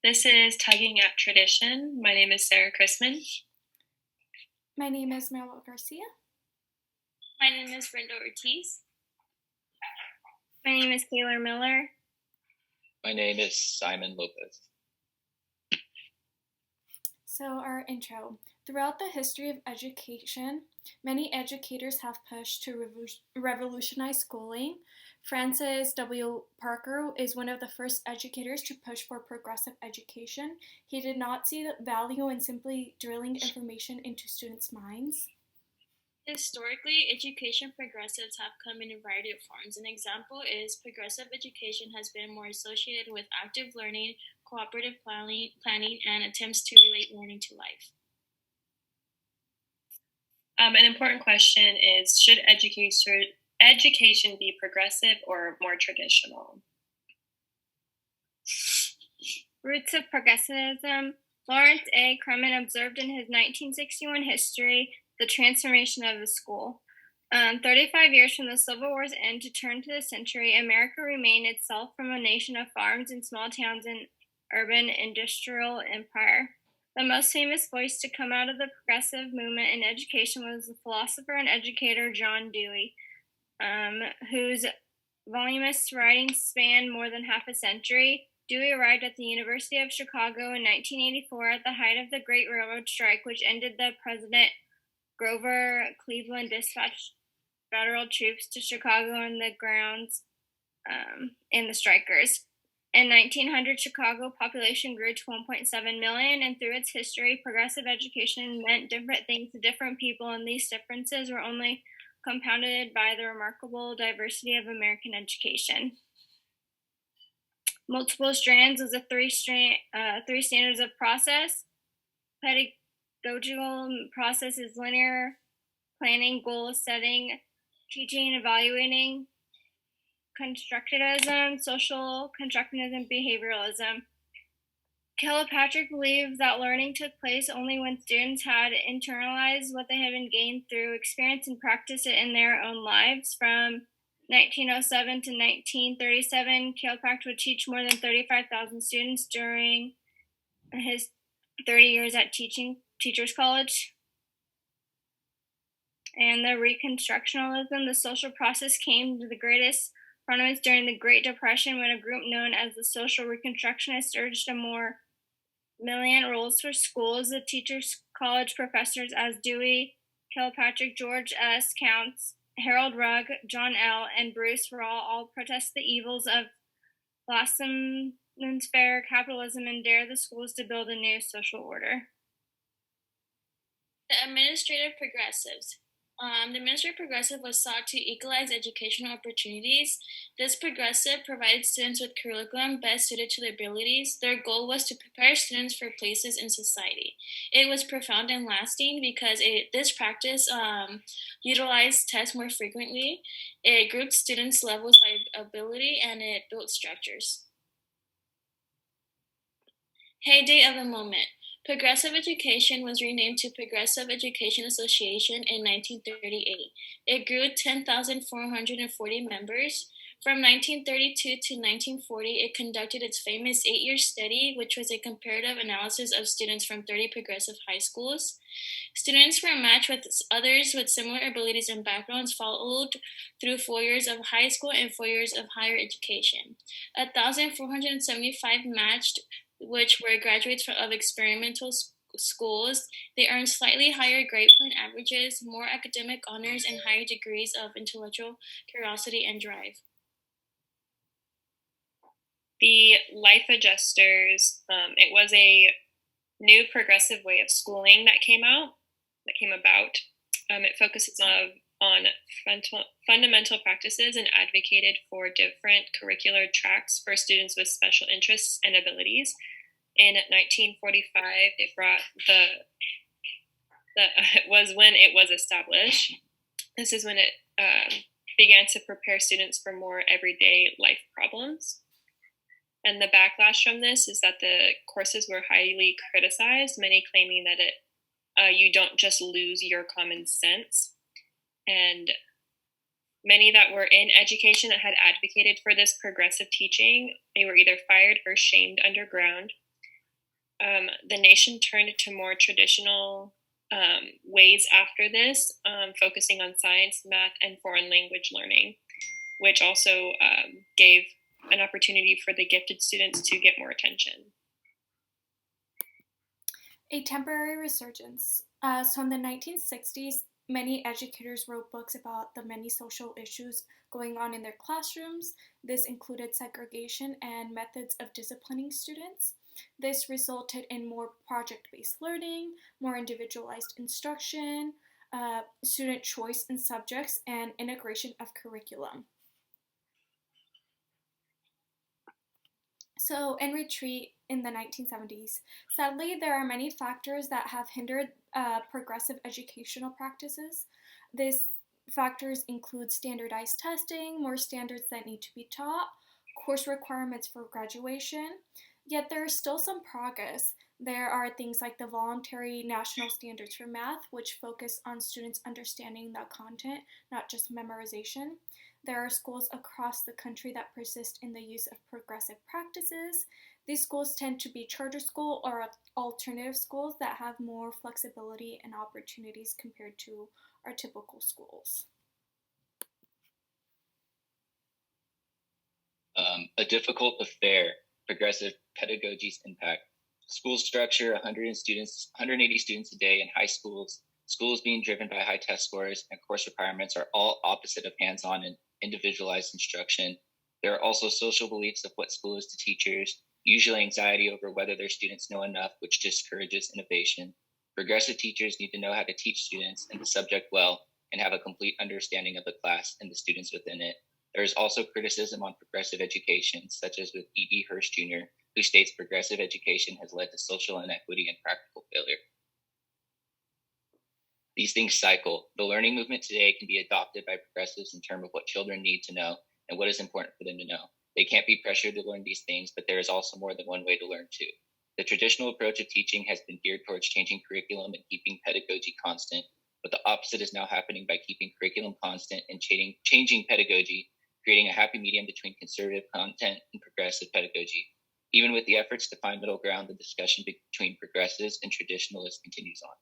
This is Tugging at Tradition. My name is Sarah Chrisman. My name is Marilyn Garcia. My name is Brenda Ortiz. My name is Taylor Miller. My name is Simon Lopez. So our intro. Throughout the history of education, many educators have pushed to revolutionize schooling. Francis W. Parker is one of the first educators to push for progressive education. He did not see the value in simply drilling information into students' minds. Historically, education progressives have come in a variety of forms. An example is progressive education has been more associated with active learning, cooperative planning, and attempts to relate learning to life. An important question is, should education be progressive or more traditional? Roots of progressivism. Lawrence A. Kremen observed in his 1961 history the transformation of the school. 35 years from the Civil War's end to turn to the century, America remained itself from a nation of farms and small towns and urban industrial empire. The most famous voice to come out of the progressive movement in education was the philosopher and educator John Dewey, whose voluminous writings span more than half a century. Dewey arrived at the University of Chicago in 1984 at the height of the Great Railroad Strike, which ended. The President Grover Cleveland dispatched federal troops to Chicago on the grounds and the strikers. In 1900, Chicago population grew to 1.7 million, and through its history, progressive education meant different things to different people, and these differences were only compounded by the remarkable diversity of American education. Multiple strands was a three standards of process. Pedagogical process is linear, planning, goal setting, teaching, evaluating, constructivism, social constructivism, behavioralism. Kilpatrick believed that learning took place only when students had internalized what they had been gained through experience and practiced it in their own lives. From 1907 to 1937, Kilpatrick would teach more than 35,000 students during his 30 years at Teachers College. And the Reconstructionalism, the social process came to the greatest prominence during the Great Depression, when a group known as the Social Reconstructionists urged a more lenient rules for schools. The Teachers College professors as Dewey, Kilpatrick, George S. Counts, Harold Rugg, John L., and Bruce Rawl all protest the evils of laissez-faire capitalism and dare the schools to build a new social order. The administrative progressives. The administrative progressive was sought to equalize educational opportunities. This progressive provided students with curriculum best suited to their abilities. Their goal was to prepare students for places in society. It was profound and lasting because this practice utilized tests more frequently. It grouped students' levels by ability, and it built structures. Heyday of the moment. Progressive Education was renamed to Progressive Education Association in 1938. It grew 10,440 members. From 1932 to 1940, it conducted its famous 8-year study, which was a comparative analysis of students from 30 progressive high schools. Students were matched with others with similar abilities and backgrounds, followed through 4 years of high school and 4 years of higher education. 1,475 matched, which were graduates of experimental schools. They earned slightly higher grade point averages, more academic honors, and higher degrees of intellectual curiosity and drive. The Life Adjusters, it was a new progressive way of schooling that came about. It focuses on fundamental practices and advocated for different curricular tracks for students with special interests and abilities. In 1945, it was when it was established. This is when it began to prepare students for more everyday life problems. And the backlash from this is that the courses were highly criticized, many claiming that you don't just lose your common sense. And many that were in education that had advocated for this progressive teaching, they were either fired or shamed underground. The nation turned to more traditional ways after this, focusing on science, math, and foreign language learning, which also gave an opportunity for the gifted students to get more attention. A temporary resurgence. So in the 1960s, many educators wrote books about the many social issues going on in their classrooms. This included segregation and methods of disciplining students. This resulted in more project based learning, more individualized instruction, student choice in subjects, and integration of curriculum. So, in retreat in the 1970s, sadly, there are many factors that have hindered progressive educational practices. These factors include standardized testing, more standards that need to be taught, course requirements for graduation. Yet there is still some progress. There are things like the voluntary national standards for math, which focus on students understanding the content, not just memorization. There are schools across the country that persist in the use of progressive practices. These schools tend to be charter school or alternative schools that have more flexibility and opportunities compared to our typical schools. A difficult affair, progressive pedagogy's impact. School structure, 180 students a day in high schools, schools being driven by high test scores, and course requirements are all opposite of hands-on and individualized instruction. There are also social beliefs of what school is to teachers, usually anxiety over whether their students know enough, which discourages innovation. Progressive teachers need to know how to teach students and the subject well and have a complete understanding of the class and the students within it. There is also criticism on progressive education, such as with E.D. Hirsch Jr., who states progressive education has led to social inequity and practical failure. These things cycle. The learning movement today can be adopted by progressives in terms of what children need to know and what is important for them to know. They can't be pressured to learn these things, but there is also more than one way to learn too. The traditional approach of teaching has been geared towards changing curriculum and keeping pedagogy constant, but the opposite is now happening by keeping curriculum constant and changing pedagogy, creating a happy medium between conservative content and progressive pedagogy. Even with the efforts to find middle ground, the discussion between progressives and traditionalists continues on.